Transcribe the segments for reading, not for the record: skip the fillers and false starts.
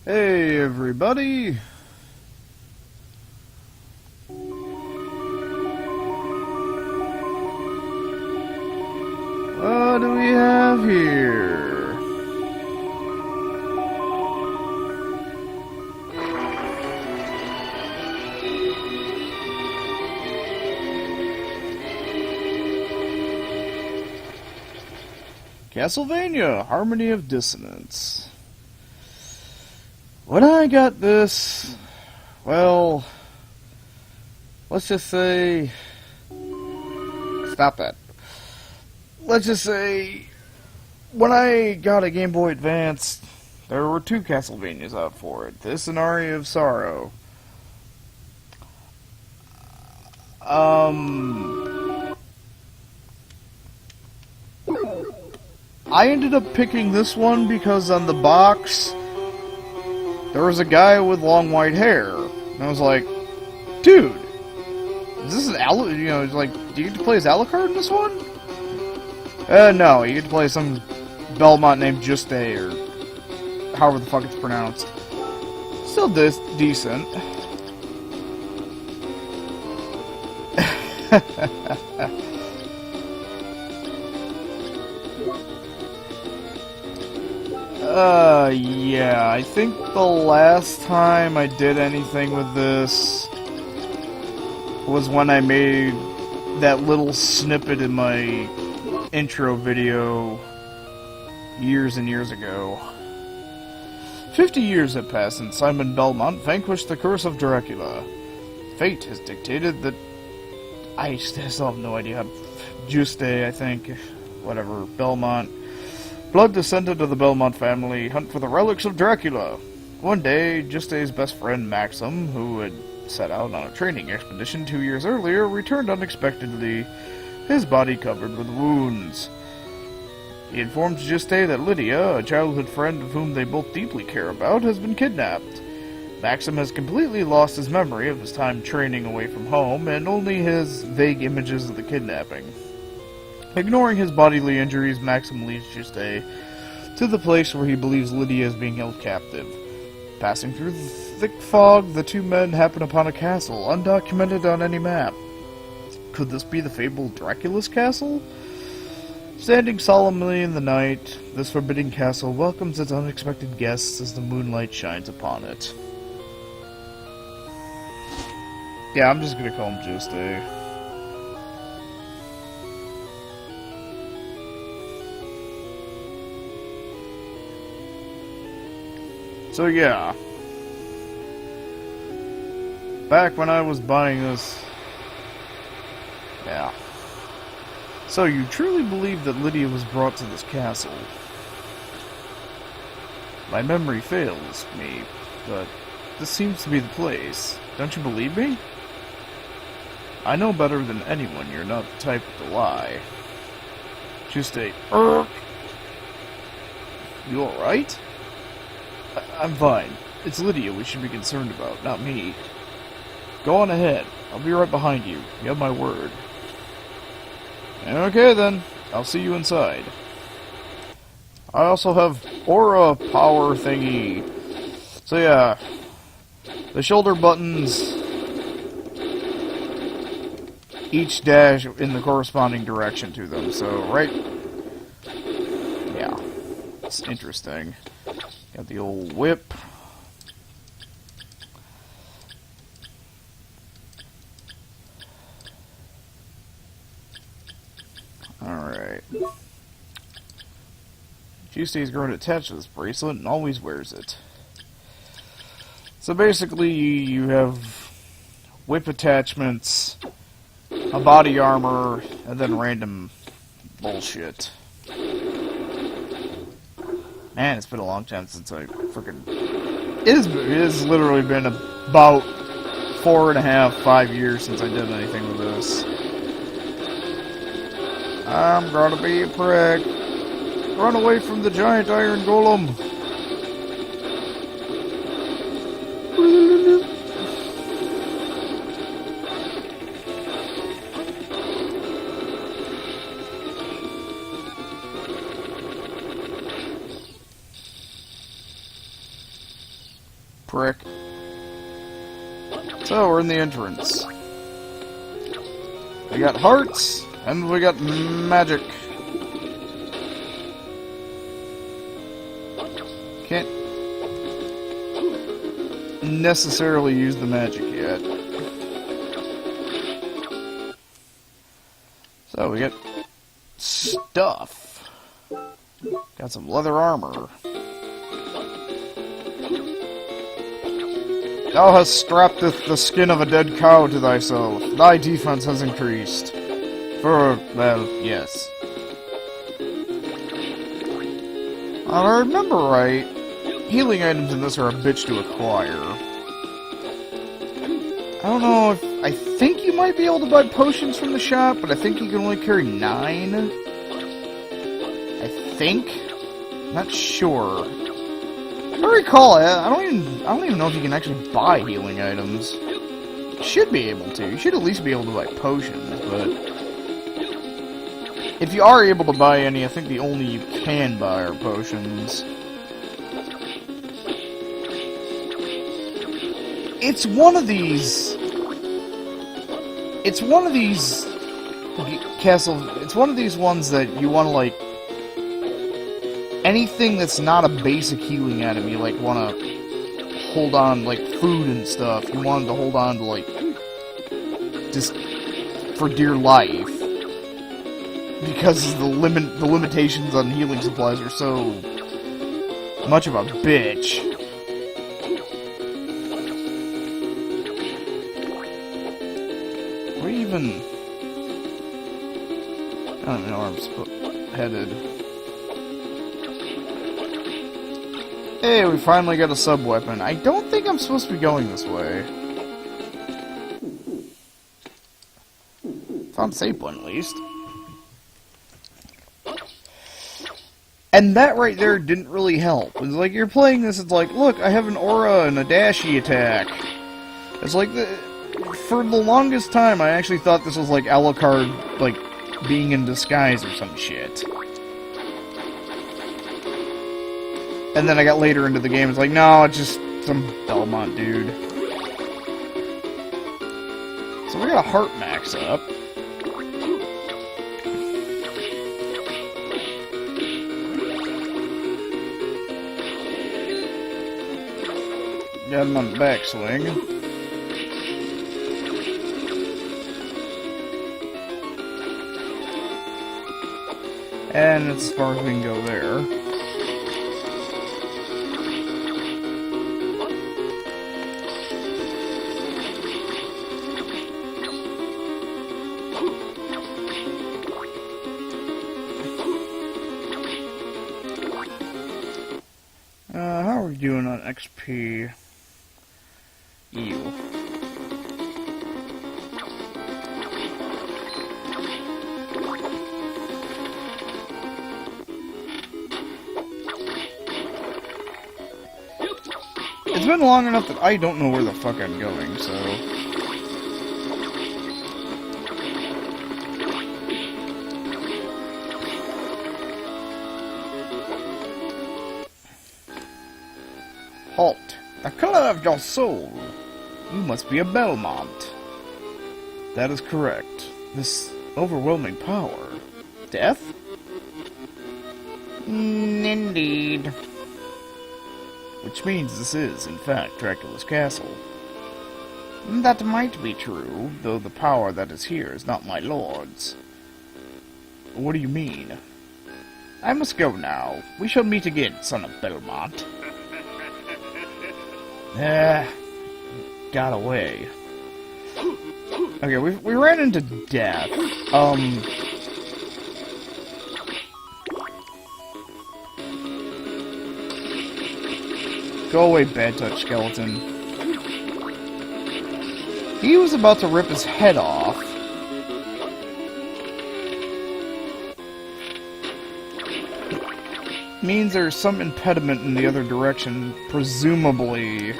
Hey everybody! What do we have here? Castlevania, Harmony of Dissonance. When I got this, well, let's just say, stop that. Let's just say, when I got a Game Boy Advance, there were two Castlevanias out for it. This and Aria of Sorrow. I ended up picking this one because on the box, there was a guy with long white hair. And I was like, dude, is this an do you get to play as Alucard in this one? No, you get to play some Belmont named Juste, or however the fuck it's pronounced. Still decent. Yeah, I think the last time I did anything with this was when I made that little snippet in my intro video years and years ago. 50 years have passed since Simon Belmont vanquished the curse of Dracula. Fate has dictated that... I still have no idea how... Juste, I think. Whatever. Belmont. Blood descended of the Belmont family hunt for the relics of Dracula. One day, Juste's best friend Maxim, who had set out on a training expedition 2 years earlier, returned unexpectedly, his body covered with wounds. He informs Juste that Lydia, a childhood friend of whom they both deeply care about, has been kidnapped. Maxim has completely lost his memory of his time training away from home, and only his vague images of the kidnapping. Ignoring his bodily injuries, Maxim leads Juste to the place where he believes Lydia is being held captive. Passing through the thick fog, the two men happen upon a castle, undocumented on any map. Could this be the fabled Dracula's castle? Standing solemnly in the night, this forbidding castle welcomes its unexpected guests as the moonlight shines upon it. Yeah, I'm just gonna call him Juste. So yeah, back when I was buying this, yeah. So you truly believe that Lydia was brought to this castle? My memory fails me, but this seems to be the place. Don't you believe me? I know better than anyone you're not the type to lie. Just a You alright? I'm fine. It's Lydia we should be concerned about, not me. Go on ahead. I'll be right behind you. You have my word. Okay then. I'll see you inside. I also have aura power thingy. So yeah. The shoulder buttons each dash in the corresponding direction to them. So right... yeah. It's interesting. Got the old whip. Alright. Juste's grown attached to this bracelet and always wears it. So basically, you have whip attachments, a body armor, and then random bullshit. Man, it's been a long time since I freaking... It has literally been about 4.5, 5 years since I did anything with this. I'm gonna be a prick. Run away from the giant iron golem. prick. So, we're in the entrance. We got hearts, and we got magic. Can't necessarily use the magic yet. So, we got stuff. Got some leather armor. Thou hast strapped the skin of a dead cow to thyself. Thy defense has increased. For, well, yes. If I remember right, healing items in this are a bitch to acquire. I don't know if... I think you might be able to buy potions from the shop, but I think you can only carry 9. I think? Not sure. If I recall, I don't even know if you can actually buy healing items. You should be able to. You should at least be able to buy potions, but... if you are able to buy any, I think the only you can buy are potions. It's one of these... It's one of these ones that you want to, like... anything that's not a basic healing item, you, like, want to hold on, like, food and stuff. You want to hold on to, like, just for dear life. Because the limitations on healing supplies are so much of a bitch. Where even... I don't know where I'm headed. Hey, we finally got a sub-weapon. I don't think I'm supposed to be going this way. Found a safe one, at least. And that right there didn't really help. It's like, you're playing this, it's like, look, I have an aura and a dashy attack. It's like, for the longest time, I actually thought this was like Alucard, like, being in disguise or some shit. And then I got later into the game, it's like, no, it's just some Belmont dude. So we got a heart max up. Got him on the backswing. And that's as far as we can go there. How are we doing on XP? Ew. It's been long enough that I don't know where the fuck I'm going, so... Halt! The color of your soul! You must be a Belmont. That is correct. This overwhelming power. Death? Indeed. Which means this is, in fact, Dracula's castle. That might be true, though the power that is here is not my lord's. What do you mean? I must go now. We shall meet again, son of Belmont. Got away. Okay, we ran into death. Go away, bad touch skeleton. He was about to rip his head off. Means there's some impediment in the other direction, presumably.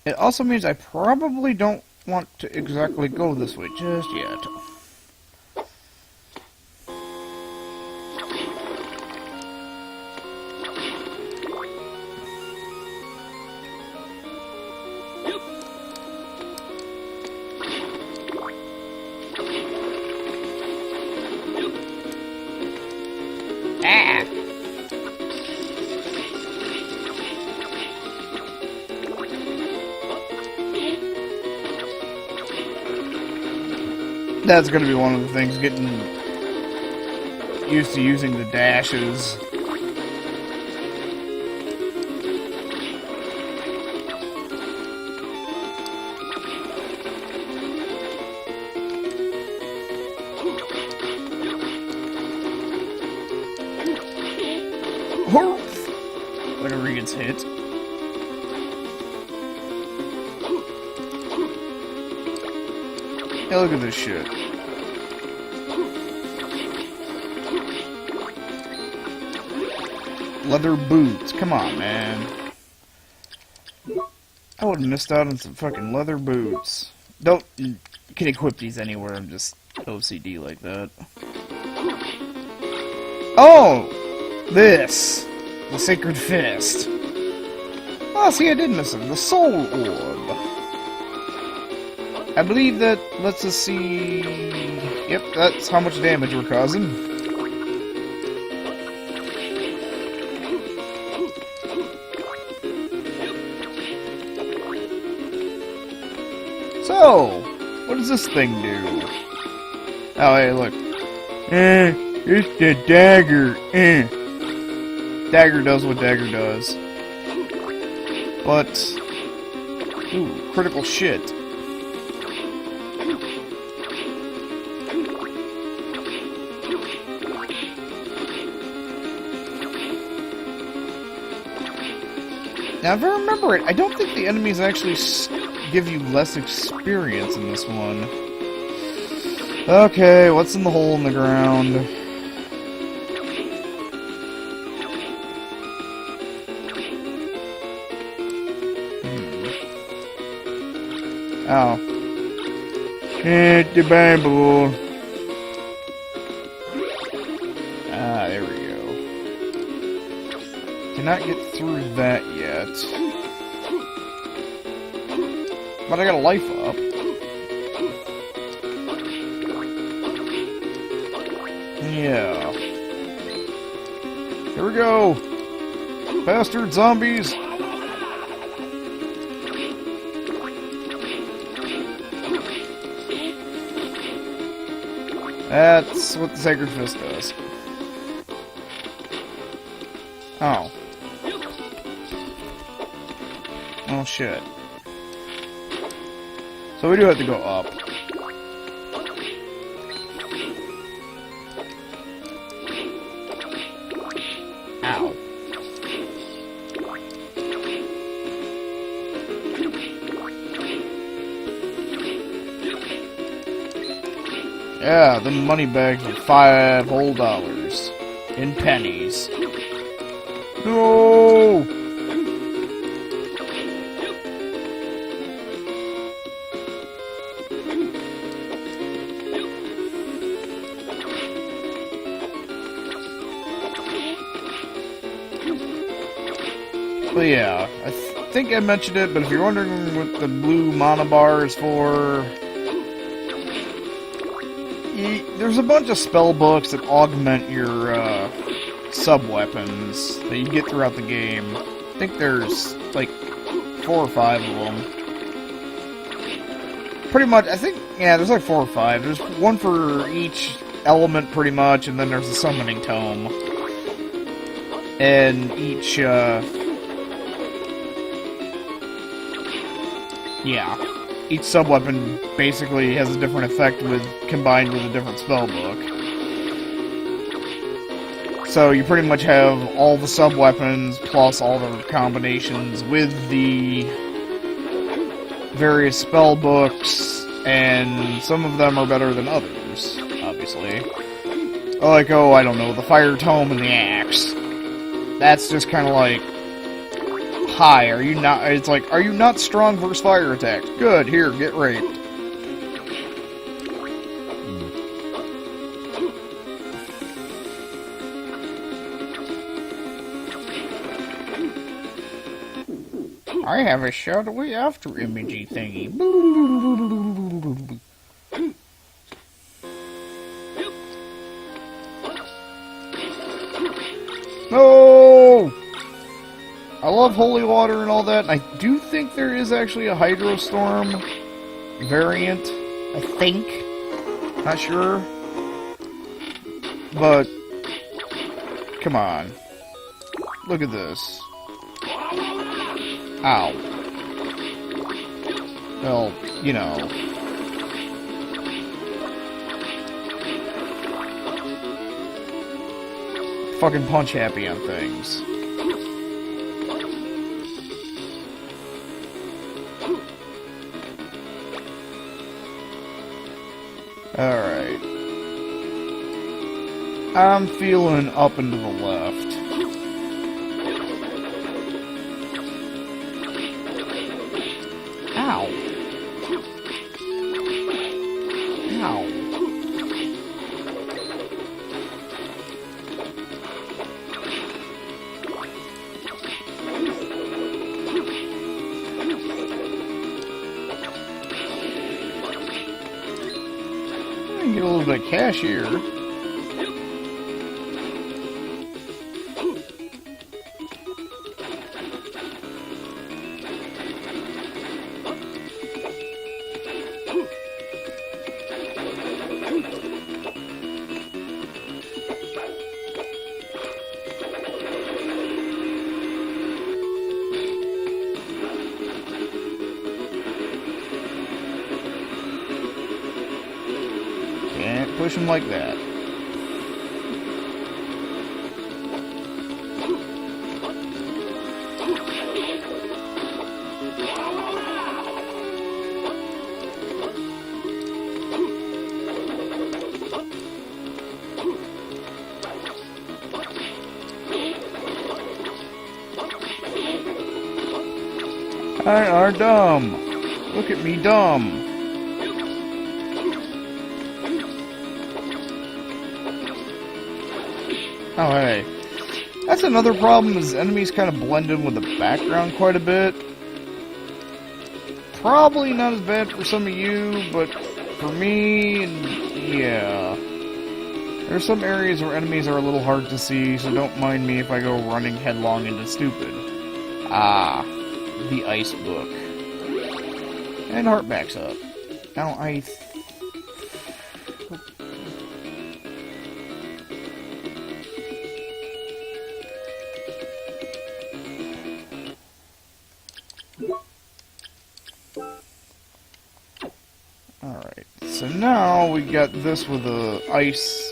It also means I probably don't want to exactly go this way just yet. That's gonna be one of the things, getting used to using the dashes. Whenever he gets hit. Hey, look at this shit. Leather boots. Come on, man. I would have missed out on some fucking leather boots. You can equip these anywhere. I'm just OCD like that. Oh! This! The Sacred Fist. Oh, see, I did miss it. The Soul Orb. I believe that lets us see... Yep, that's how much damage we're causing. So, what does this thing do? Oh, hey, look. It's the dagger. Dagger does what dagger does. But... Ooh, critical shit. Now, if I remember it, I don't think the enemies actually give you less experience in this one. Okay, what's in the hole in the ground? Oh. Hit the Bible. Ah, there we go. Cannot get through that yet. But I got a life up. Yeah. Here we go. Bastard zombies. That's what the Sacred Fist does. Oh. Oh shit. So we do have to go up. Ow. Yeah, the money bags are $5 whole in pennies. No! But yeah, I think I mentioned it, but if you're wondering what the blue mana bar is for, there's a bunch of spell books that augment your sub-weapons that you get throughout the game. I think there's like 4 or 5 of them. Pretty much, I think, yeah, there's like 4 or 5. There's one for each element pretty much, and then there's a summoning tome. And each, yeah. Each sub-weapon basically has a different effect combined with a different spell book. So you pretty much have all the sub-weapons plus all the combinations with the various spell books, and some of them are better than others, obviously. Like, oh, I don't know, the Fire Tome and the Axe. That's just kind of like, hi, are you not, it's like, are you not strong versus fire attacks? Good, here, get raped. I have a shadowy after imagey thingy. No! I love holy water and all that, and I do think there is actually a Hydrostorm variant, I think. Not sure. But, come on. Look at this. Ow. Well, you know. Fucking punch happy on things. Alright. I'm feeling up and to the left. Ow. Ow. Get a little bit of cash here. Can't push him like that. I are dumb. Look at me dumb. Oh, hey. That's another problem, is enemies kind of blend in with the background quite a bit. Probably not as bad for some of you, but for me, yeah. There's some areas where enemies are a little hard to see, so don't mind me if I go running headlong into stupid. Ah, the ice book. And heart backs up. Now Alright, so now we got this with the ice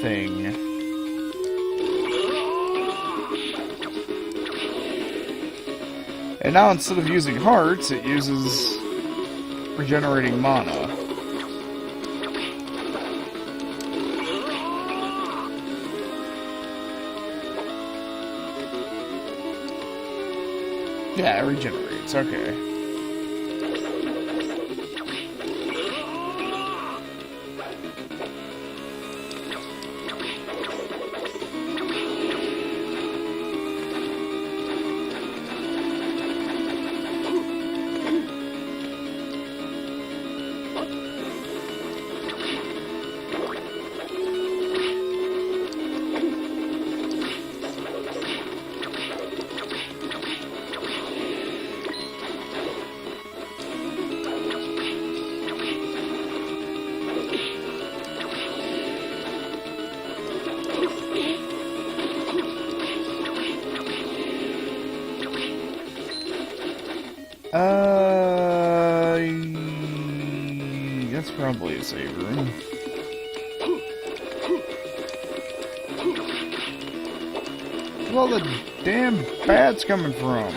thing. And now instead of using hearts, it uses regenerating mana. Yeah, it regenerates, okay. That's probably a save room. Where's all the damn bats coming from?